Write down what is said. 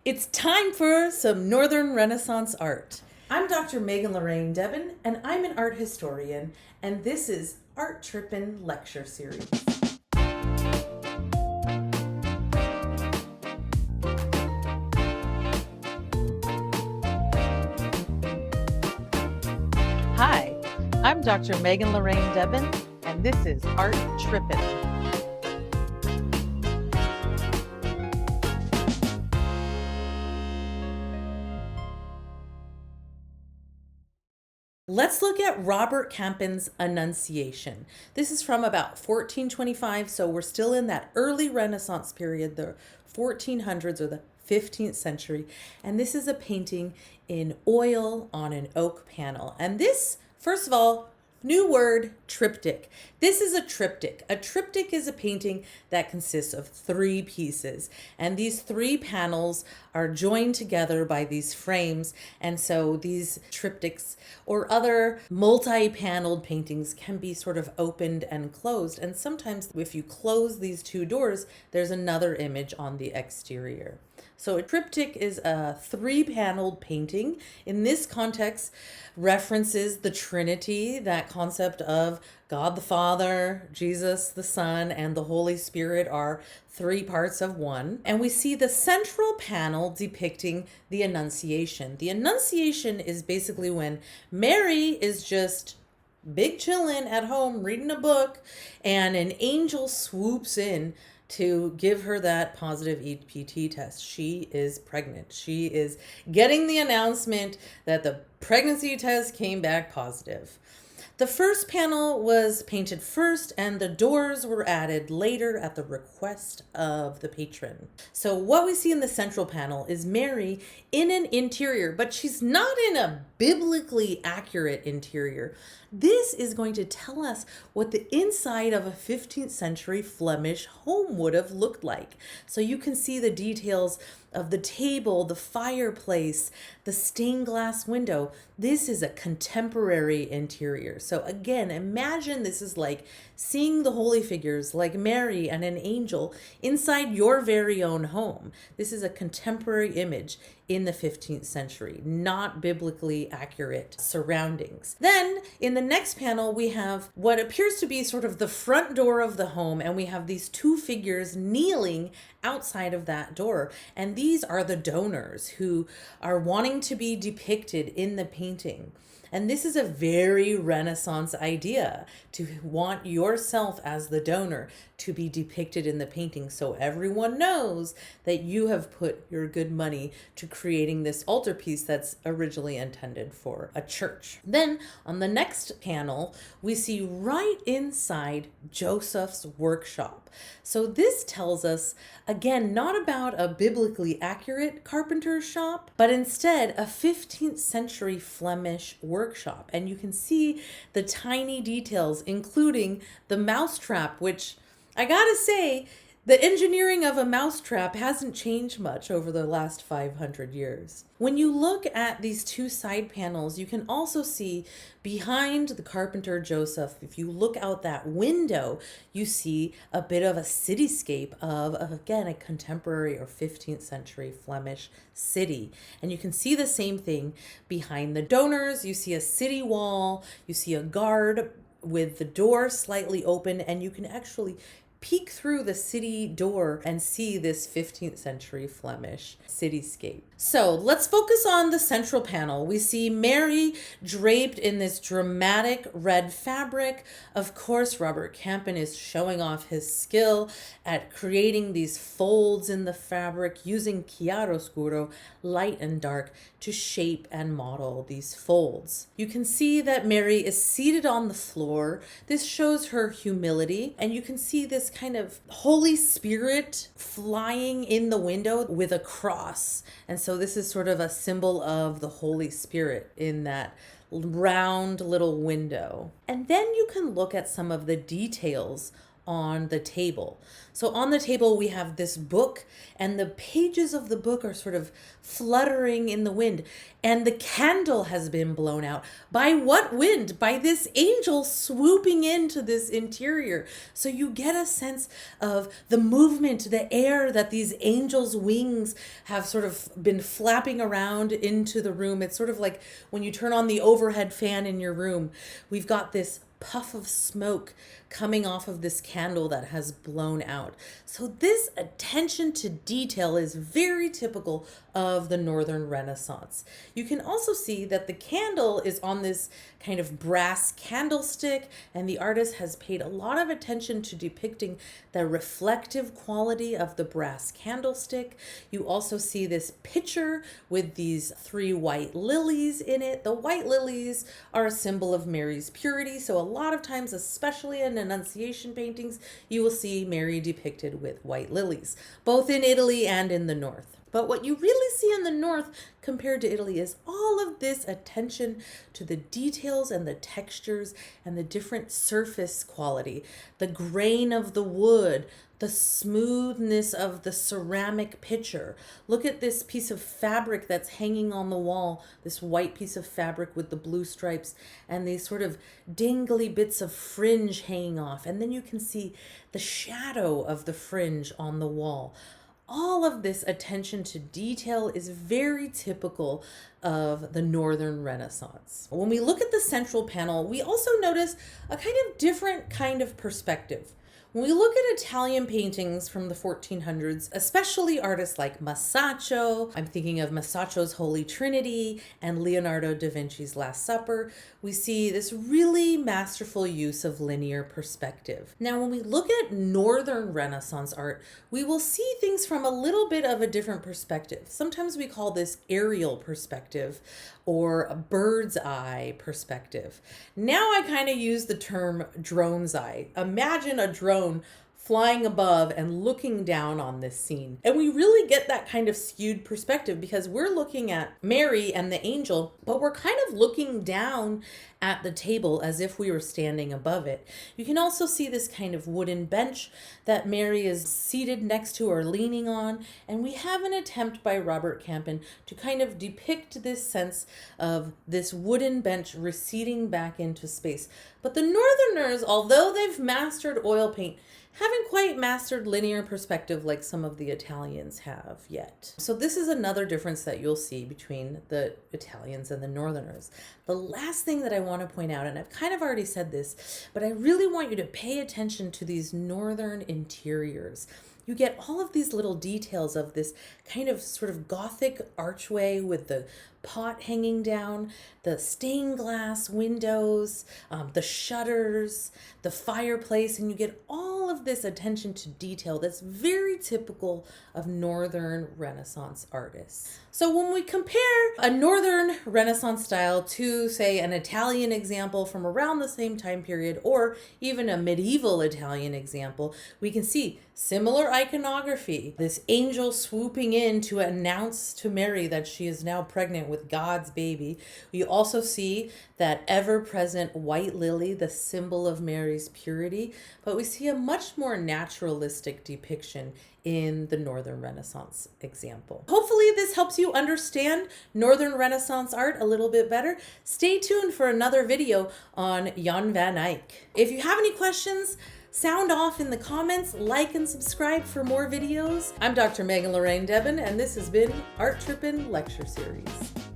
It's time for some Northern Renaissance art. I'm Dr. Megan Lorraine Debin, and I'm an art historian, and this is Art Trippin Lecture Series. Hi, I'm Dr. Megan Lorraine Debin, and this is Art Trippin. Let's look at Robert Campin's Annunciation. This is from about 1425, so we're still in that early Renaissance period, the 1400s or the 15th century. And this is a painting in oil on an oak panel. And this, first of all, new word, triptych. This is a triptych. A triptych is a painting that consists of 3 pieces. And these 3 panels are joined together by these frames. And so these triptychs or other multi-paneled paintings can be sort of opened and closed. And sometimes if you close these 2 doors, there's another image on the exterior. So a triptych is a 3-paneled painting. In this context, references the Trinity, that concept of God the Father, Jesus the Son, and the Holy Spirit are 3 parts of one. And we see the central panel depicting the Annunciation. The Annunciation is basically when Mary is just big chillin' at home reading a book, and an angel swoops in to give her that positive EPT test. She is pregnant. She is getting the announcement that the pregnancy test came back positive. The first panel was painted first, and the doors were added later at the request of the patron. So what we see in the central panel is Mary in an interior, but she's not in a biblically accurate interior. This is going to tell us what the inside of a 15th century Flemish home would have looked like. So you can see the details of the table, the fireplace, the stained glass window. This is a contemporary interior. So again, imagine this is like seeing the holy figures like Mary and an angel inside your very own home. This is a contemporary image in the 15th century, not biblically accurate surroundings. Then in the next panel, we have what appears to be sort of the front door of the home, and we have these 2 figures kneeling outside of that door. And these are the donors who are wanting to be depicted in the painting. And this is a very Renaissance idea, to want yourself as the donor to be depicted in the painting, so everyone knows that you have put your good money to creating this altarpiece that's originally intended for a church. Then on the next panel, we see right inside Joseph's workshop. So this tells us, again, not about a biblically accurate carpenter's shop, but instead a 15th century Flemish workshop. And you can see the tiny details, including the mousetrap, which I gotta say, the engineering of a mousetrap hasn't changed much over the last 500 years. When you look at these 2 side panels, you can also see behind the carpenter Joseph, if you look out that window, you see a bit of a cityscape of again, a contemporary or 15th century Flemish city. And you can see the same thing behind the donors. You see a city wall, you see a guard with the door slightly open, and you can actually peek through the city door and see this 15th century Flemish cityscape. So let's focus on the central panel. We see Mary draped in this dramatic red fabric. Of course, Robert Campin is showing off his skill at creating these folds in the fabric using chiaroscuro, light and dark, to shape and model these folds. You can see that Mary is seated on the floor. This shows her humility, and you can see this kind of Holy Spirit flying in the window with a cross. And so this is sort of a symbol of the Holy Spirit in that round little window. And then you can look at some of the details on the table. So on the table, we have this book, and the pages of the book are sort of fluttering in the wind. And the candle has been blown out. By what wind? By this angel swooping into this interior. So you get a sense of the movement, the air that these angels' wings have sort of been flapping around into the room. It's sort of like when you turn on the overhead fan in your room. We've got this puff of smoke coming off of this candle that has blown out. So this attention to detail is very typical of the Northern Renaissance. You can also see that the candle is on this kind of brass candlestick, and the artist has paid a lot of attention to depicting the reflective quality of the brass candlestick. You also see this pitcher with these 3 white lilies in it. The white lilies are a symbol of Mary's purity, so a lot of times, especially in Annunciation paintings, you will see Mary depicted with white lilies, both in Italy and in the north. But what you really see in the north compared to Italy is all of this attention to the details and the textures and the different surface quality, the grain of the wood, the smoothness of the ceramic pitcher. Look at this piece of fabric that's hanging on the wall, this white piece of fabric with the blue stripes and these sort of dangly bits of fringe hanging off. And then you can see the shadow of the fringe on the wall. All of this attention to detail is very typical of the Northern Renaissance. When we look at the central panel, we also notice a kind of different kind of perspective. When we look at Italian paintings from the 1400s, especially artists like Masaccio, I'm thinking of Masaccio's Holy Trinity and Leonardo da Vinci's Last Supper, we see this really masterful use of linear perspective. Now, when we look at Northern Renaissance art, we will see things from a little bit of a different perspective. Sometimes we call this aerial perspective or a bird's eye perspective. Now I kind of use the term drone's eye. Imagine a drone flying above and looking down on this scene. And we really get that kind of skewed perspective because we're looking at Mary and the angel, but we're kind of looking down at the table as if we were standing above it. You can also see this kind of wooden bench that Mary is seated next to or leaning on. And we have an attempt by Robert Campin to kind of depict this sense of this wooden bench receding back into space. But the Northerners, although they've mastered oil paint, haven't quite mastered linear perspective like some of the Italians have yet. So this is another difference that you'll see between the Italians and the Northerners. The last thing that I want to point out, and I've kind of already said this, but I really want you to pay attention to these Northern interiors. You get all of these little details of this kind of sort of Gothic archway with the pot hanging down, the stained glass windows, the shutters, the fireplace, and you get all of this attention to detail that's very typical of Northern Renaissance artists. So when we compare a Northern Renaissance style to, say, an Italian example from around the same time period, or even a medieval Italian example, we can see similar iconography, this angel swooping in to announce to Mary that she is now pregnant with God's baby. We also see that ever-present white lily, the symbol of Mary's purity, but we see a much more naturalistic depiction in the Northern Renaissance example. Hopefully this helps you understand Northern Renaissance art a little bit better. Stay tuned for another video on Jan van Eyck. If you have any questions, sound off in the comments, like and subscribe for more videos. I'm Dr. Megan Lorraine Debin, and this has been Art Trippin Lecture Series.